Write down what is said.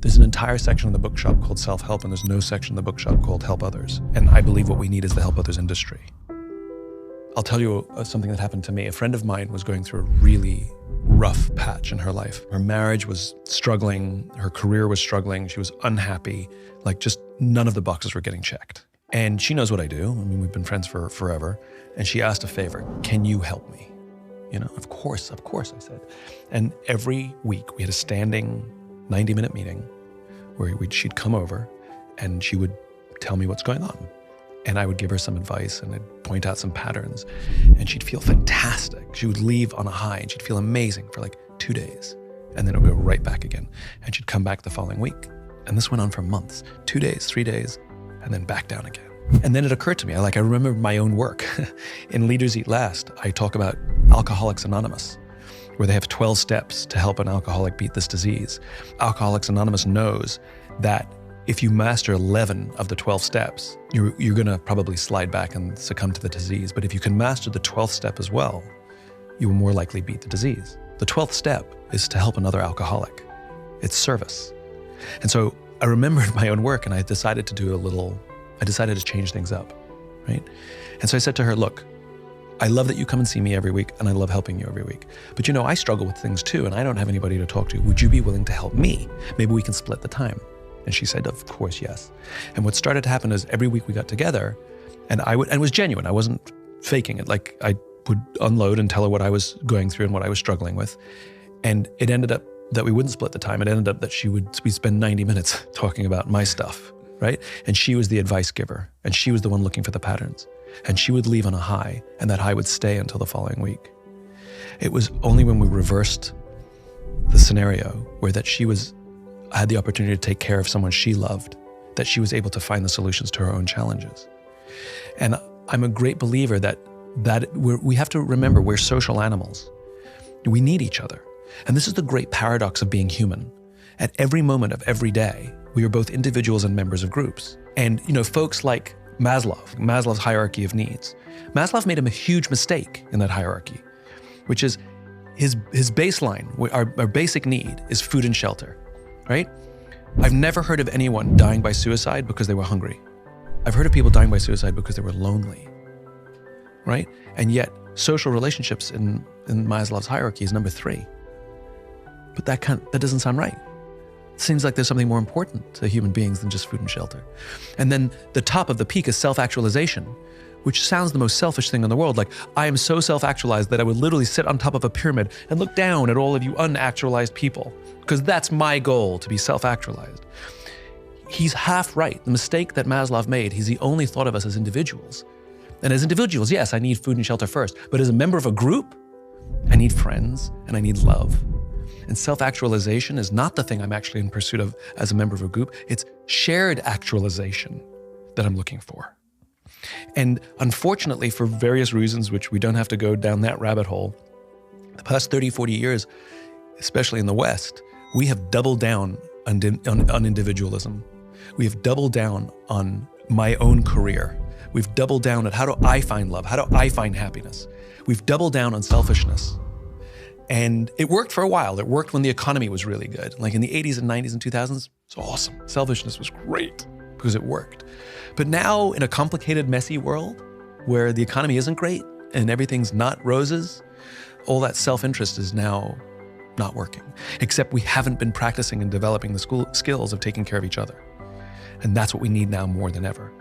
There's an entire section in the bookshop called self-help, and there's no section in the bookshop called help others. And I believe what we need is the help others industry. I'll tell you something that happened to me. A friend of mine was going through a really rough patch in her life. Her marriage was struggling, her career was struggling, she was unhappy, like just none of the boxes were getting checked. And she knows what I do. I mean, we've been friends for forever. And she asked a favor, can you help me? You know, of course, I said. And every week we had a standing 90-minute meeting where she'd come over and she would tell me what's going on. And I would give her some advice and I'd point out some patterns and she'd feel fantastic. She would leave on a high and she'd feel amazing for like 2 days. And then it would go right back again. And she'd come back the following week. And this went on for months, 2 days, 3 days, and then back down again. And then it occurred to me, I remember my own work. In Leaders Eat Last, I talk about Alcoholics Anonymous, where they have 12 steps to help an alcoholic beat this disease. Alcoholics Anonymous knows that if you master 11 of the 12 steps, you're gonna probably slide back and succumb to the disease. But if you can master the 12th step as well, you will more likely beat the disease. The 12th step is to help another alcoholic. It's service. And so I remembered my own work and I decided to change things up, right? And so I said to her, look, I love that you come and see me every week and I love helping you every week. But you know, I struggle with things too and I don't have anybody to talk to. Would you be willing to help me? Maybe we can split the time. And she said, of course, yes. And what started to happen is every week we got together and it was genuine. I wasn't faking it. Like I would unload and tell her what I was going through and what I was struggling with. And it ended up that we wouldn't split the time. It ended up that we'd spend 90 minutes talking about my stuff, right? And she was the advice giver and she was the one looking for the patterns. And she would leave on a high and that high would stay until the following week. It was only when we reversed the scenario where that she had the opportunity to take care of someone she loved, that she was able to find the solutions to her own challenges. And I'm a great believer that we have to remember we're social animals. We need each other. And this is the great paradox of being human. At every moment of every day, we are both individuals and members of groups. And you know, folks like Maslow's hierarchy of needs. Maslow made a huge mistake in that hierarchy, which is his baseline, our basic need is food and shelter. Right? I've never heard of anyone dying by suicide because they were hungry. I've heard of people dying by suicide because they were lonely, right? And yet social relationships in Maslow's hierarchy is number 3. But that doesn't sound right. It seems like there's something more important to human beings than just food and shelter. And then the top of the peak is self-actualization, which sounds the most selfish thing in the world. Like, I am so self-actualized that I would literally sit on top of a pyramid and look down at all of you unactualized people, because that's my goal, to be self-actualized. He's half right. The mistake that Maslow made, he only thought of us as individuals. And as individuals, yes, I need food and shelter first, but as a member of a group, I need friends and I need love. And self-actualization is not the thing I'm actually in pursuit of as a member of a group. It's shared actualization that I'm looking for. And unfortunately, for various reasons, which we don't have to go down that rabbit hole, the past 30, 40 years, especially in the West, we have doubled down on individualism. We have doubled down on my own career. We've doubled down at how do I find love? How do I find happiness? We've doubled down on selfishness. And it worked for a while. It worked when the economy was really good. Like in the 80s and 90s and 2000s, it's awesome. Selfishness was great because it worked. But now in a complicated, messy world where the economy isn't great and everything's not roses, all that self-interest is now not working, except we haven't been practicing and developing the skills of taking care of each other. And that's what we need now more than ever.